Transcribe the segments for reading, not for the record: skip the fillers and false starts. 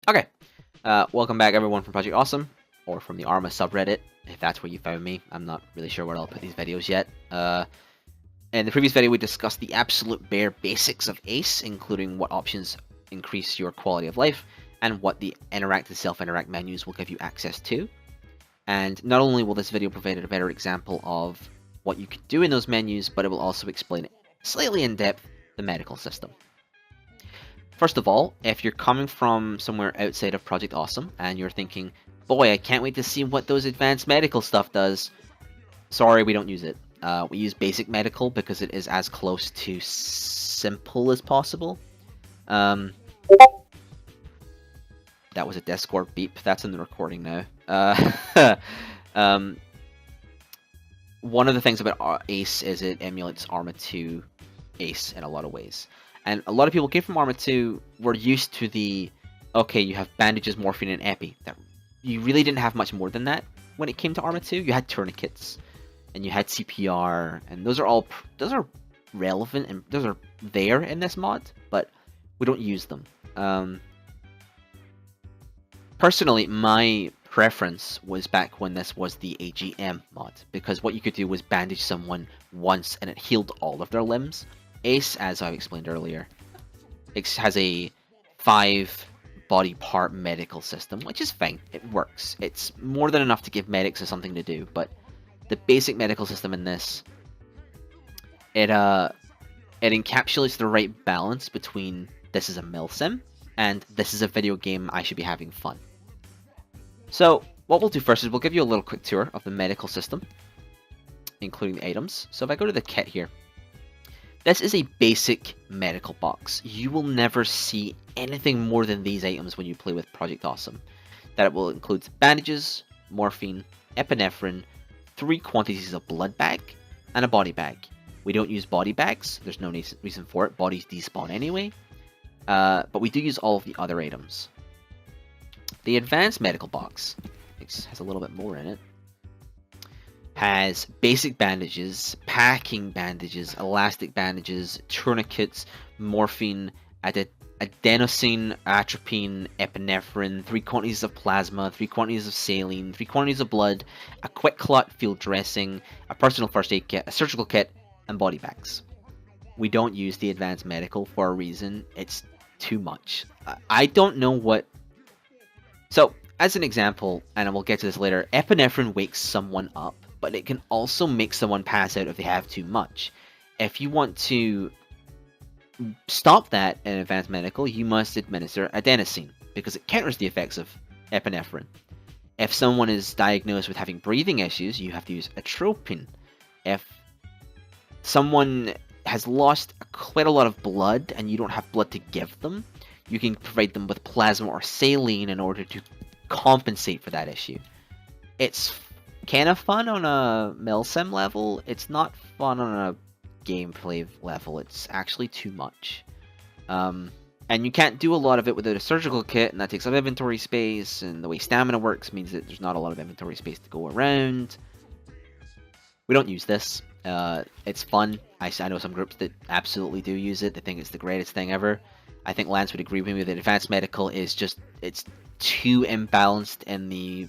Okay, welcome back everyone from Project Awesome, or from the Arma subreddit, if that's where you found me. I'm not really sure where I'll put these videos yet. In the previous video, we discussed the absolute bare basics of ACE, including what options increase your quality of life, and what the interact and self-interact menus will give you access to. And not only will this video provide a better example of what you can do in those menus, but it will also explain slightly in depth the medical system. First of all, if you're coming from somewhere outside of Project Awesome and you're thinking, boy, I can't wait to see what those advanced medical stuff does, sorry, we don't use it. We use basic medical because it is as close to simple as possible. That was a Discord beep. That's in the recording now. One of the things about ACE is it emulates Arma 2 ACE in a lot of ways. And a lot of people came from Arma 2 were used to the, okay, you have bandages, morphine, and epi. You really didn't have much more than that when it came to Arma 2. You had tourniquets, and you had CPR, and those are relevant, and those are there in this mod, but we don't use them. Personally, my preference was back when this was the AGM mod, because what you could do was bandage someone once, and it healed all of their limbs. ACE, as I explained earlier, has a 5 body part medical system, which is fine. It works. It's more than enough to give medics something to do, but the basic medical system in this, it encapsulates the right balance between this is a milsim and this is a video game I should be having fun. So what we'll do first is we'll give you a little quick tour of the medical system, including the items. So if I go to the kit here, this is a basic medical box. You will never see anything more than these items when you play with Project Awesome. That it will include bandages, morphine, epinephrine, 3 quantities of blood bag, and a body bag. We don't use body bags. There's no reason for it. Bodies despawn anyway. But we do use all of the other items. The advanced medical box has a little bit more in it. Has basic bandages, packing bandages, elastic bandages, tourniquets, morphine, adenosine, atropine, epinephrine, 3 quantities of plasma, 3 quantities of saline, 3 quantities of blood, a quick clot field dressing, a personal first aid kit, a surgical kit, and body bags. We don't use the advanced medical for a reason. It's too much. I don't know what... So, as an example, and we'll get to this later, epinephrine wakes someone up, but it can also make someone pass out if they have too much. If you want to stop that in advanced medical, you must administer adenosine, because it counters the effects of epinephrine. If someone is diagnosed with having breathing issues, you have to use atropine. If someone has lost quite a lot of blood and you don't have blood to give them, you can provide them with plasma or saline in order to compensate for that issue. It's kind of fun on a milsim level. It's not fun on a gameplay level. It's actually too much. And you can't do a lot of it without a surgical kit, and that takes up inventory space, and the way stamina works means that there's not a lot of inventory space to go around. We don't use this. It's fun. I know some groups that absolutely do use it. They think it's the greatest thing ever. I think Lance would agree with me that advanced medical is just, it's too imbalanced in the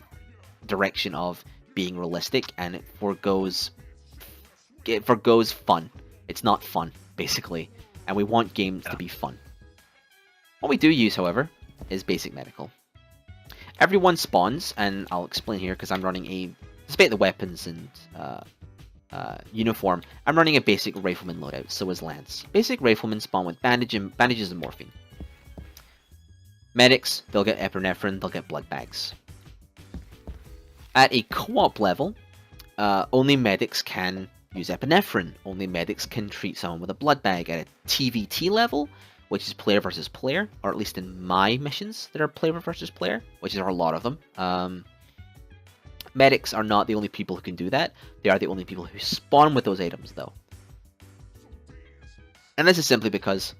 direction of being realistic, and it forgoes fun. It's not fun, basically, and we want games to be fun. What we do use, however, is basic medical. Everyone spawns, and I'll explain here because I'm running despite the weapons and uniform, I'm running a basic rifleman loadout, so is Lance. Basic riflemen spawn with bandages and morphine. Medics, they'll get epinephrine, they'll get blood bags. At a co-op level, only medics can use epinephrine. Only medics can treat someone with a blood bag. At a TVT level, which is player versus player, or at least in my missions that are player versus player, which are a lot of them, medics are not the only people who can do that. They are the only people who spawn with those items, though. And this is simply because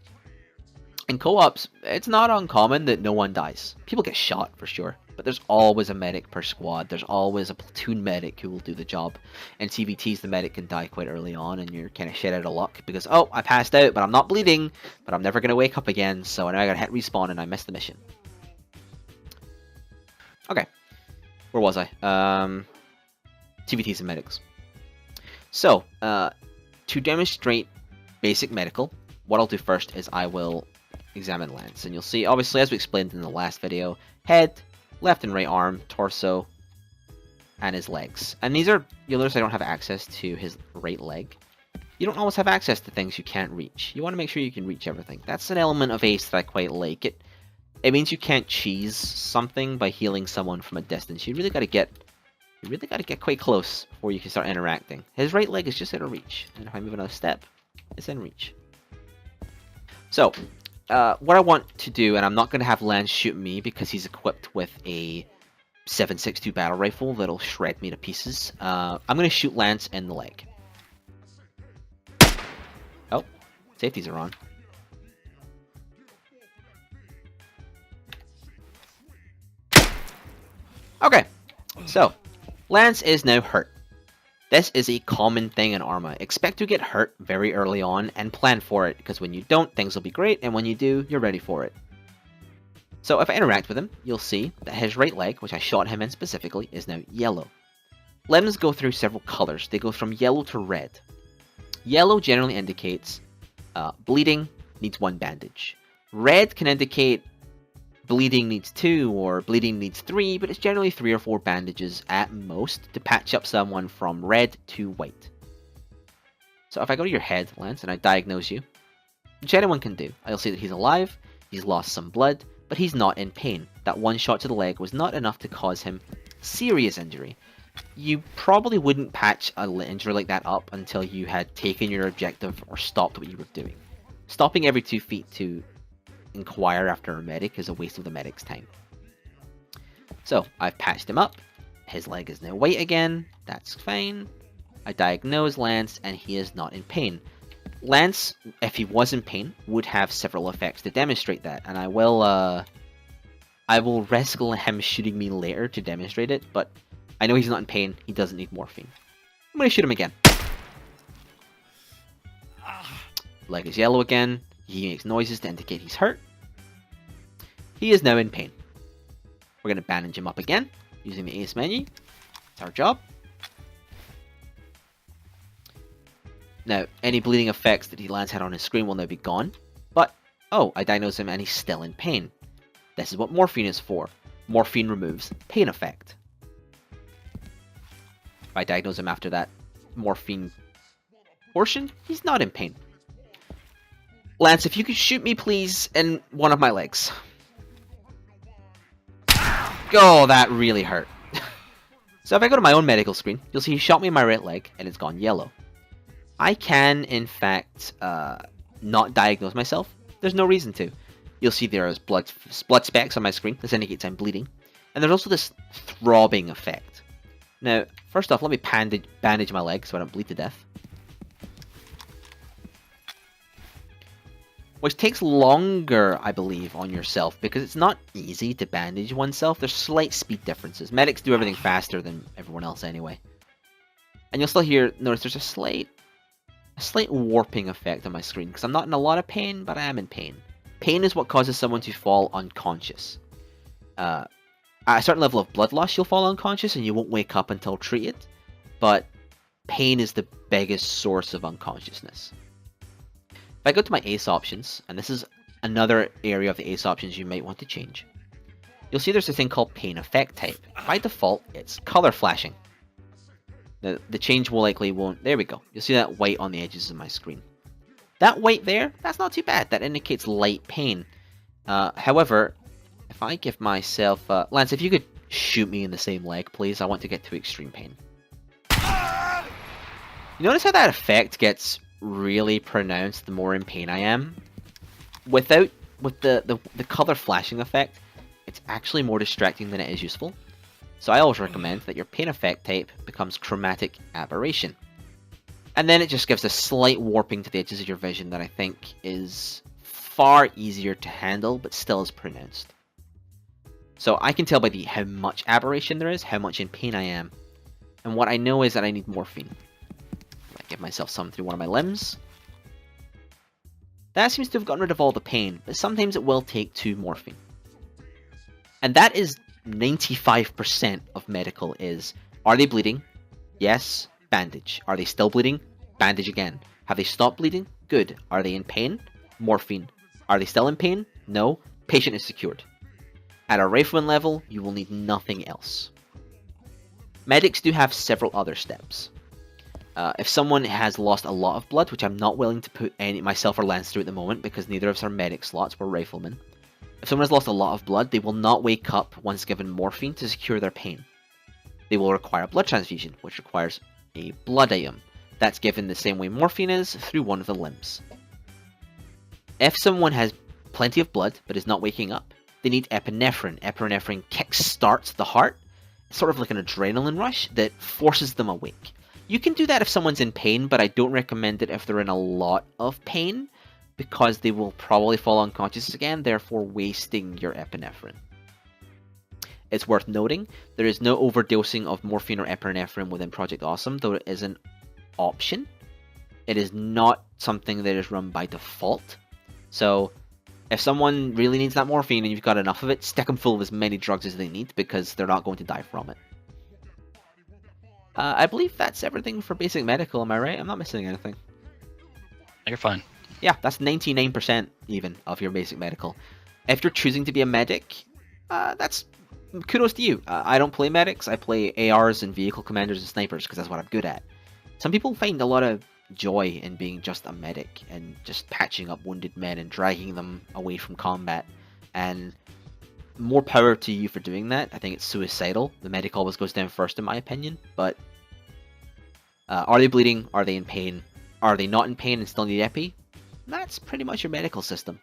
in co-ops, it's not uncommon that no one dies. People get shot, for sure. But there's always a medic per squad. There's always a platoon medic who will do the job. In TVTs, the medic can die quite early on, and you're kind of shit out of luck. Because, oh, I passed out, but I'm not bleeding. But I'm never going to wake up again, so now I got to hit respawn, and I missed the mission. Okay, where was I? TVTs and medics. So, to demonstrate basic medical, what I'll do first is I will examine Lance. And you'll see, obviously, as we explained in the last video, head, left and right arm, torso, and his legs. And these are, you'll notice I don't have access to his right leg. You don't always have access to things you can't reach. You want to make sure you can reach everything. That's an element of ACE that I quite like. It means you can't cheese something by healing someone from a distance. You really got to get quite close before you can start interacting. His right leg is just out of reach, and if I move another step, it's in reach. So, what I want to do, and I'm not going to have Lance shoot me because he's equipped with a 7.62 battle rifle that'll shred me to pieces. I'm going to shoot Lance in the leg. Oh, safeties are on. Okay, so Lance is now hurt. This is a common thing in Arma. Expect to get hurt very early on and plan for it, because when you don't, things will be great, and when you do, you're ready for it. So if I interact with him, you'll see that his right leg, which I shot him in specifically, is now yellow. Limbs go through several colors. They go from yellow to red. Yellow generally indicates bleeding, needs 1 bandage. Red can indicate bleeding needs 2 or bleeding needs 3, but it's generally 3 or 4 bandages at most to patch up someone from red to white. So if I go to your head, Lance, and I diagnose you, which anyone can do, I'll see that he's alive, he's lost some blood, but he's not in pain. That 1 shot to the leg was not enough to cause him serious injury. You probably wouldn't patch an injury like that up until you had taken your objective or stopped what you were doing. Stopping every 2 feet to inquire after a medic is a waste of the medic's time. So, I've patched him up. His leg is now white again. That's fine. I diagnose Lance, and he is not in pain. Lance, if he was in pain, would have several effects to demonstrate that, and I will risk him shooting me later to demonstrate it, but I know he's not in pain. He doesn't need morphine. I'm going to shoot him again. Leg is yellow again. He makes noises to indicate he's hurt. He is now in pain. We're going to bandage him up again using the ACE menu. That's our job. Now, any bleeding effects that Lance had on his screen will now be gone. But, oh, I diagnose him and he's still in pain. This is what morphine is for. Morphine removes pain effect. If I diagnose him after that morphine portion, he's not in pain. Lance, if you could shoot me, please, in one of my legs. Oh, that really hurt. So if I go to my own medical screen, you'll see he shot me in my right leg, and it's gone yellow. I can, in fact, not diagnose myself. There's no reason to. You'll see there is blood specks on my screen. This indicates I'm bleeding. And there's also this throbbing effect. Now, first off, let me bandage my leg so I don't bleed to death. Which takes longer, I believe, on yourself, because it's not easy to bandage oneself. There's slight speed differences. Medics do everything faster than everyone else anyway. And you'll still notice there's a slight warping effect on my screen, because I'm not in a lot of pain, but I am in pain. Pain is what causes someone to fall unconscious. At a certain level of blood loss, you'll fall unconscious, and you won't wake up until treated, but pain is the biggest source of unconsciousness. If I go to my ACE options, and this is another area of the ACE options you might want to change, you'll see there's a thing called pain effect type. By default, it's color flashing. The change won't. There we go. You'll see that white on the edges of my screen. That white there, that's not too bad. That indicates light pain. However, if I give myself... Lance, if you could shoot me in the same leg, please. I want to get to extreme pain. You notice how that effect gets really pronounced the more in pain I am? With the color flashing effect, it's actually more distracting than it is useful. So I always recommend that your pain effect type becomes chromatic aberration. And then it just gives a slight warping to the edges of your vision that I think is far easier to handle, but still is pronounced. So I can tell by how much aberration there is, how much in pain I am. And what I know is that I need morphine. I give myself some through one of my limbs. That seems to have gotten rid of all the pain, but sometimes it will take 2 morphine. And that is 95% of medical is, are they bleeding? Yes, bandage. Are they still bleeding? Bandage again. Have they stopped bleeding? Good. Are they in pain? Morphine. Are they still in pain? No. Patient is secured. At a rifleman level, you will need nothing else. Medics do have several other steps. If someone has lost a lot of blood, which I'm not willing to put any myself or Lance through at the moment because neither of us are medic slots, we're riflemen. If someone has lost a lot of blood, they will not wake up once given morphine to secure their pain. They will require a blood transfusion, which requires a blood item. That's given the same way morphine is, through one of the limbs. If someone has plenty of blood but is not waking up, they need epinephrine. Epinephrine kickstarts the heart. It's sort of like an adrenaline rush that forces them awake. You can do that if someone's in pain, but I don't recommend it if they're in a lot of pain, because they will probably fall unconscious again, therefore wasting your epinephrine. It's worth noting, there is no overdosing of morphine or epinephrine within Project Awesome, though it is an option. It is not something that is run by default. So, if someone really needs that morphine and you've got enough of it, stick them full of as many drugs as they need, because they're not going to die from it. I believe that's everything for basic medical, am I right? I'm not missing anything. You're fine. Yeah, that's 99% even of your basic medical. If you're choosing to be a medic, that's kudos to you. I don't play medics, I play ARs and vehicle commanders and snipers because that's what I'm good at. Some people find a lot of joy in being just a medic and just patching up wounded men and dragging them away from combat, and more power to you for doing that. I think it's suicidal. The medic always goes down first in my opinion, but are they bleeding? Are they in pain? Are they not in pain and still need epi? That's pretty much your medical system.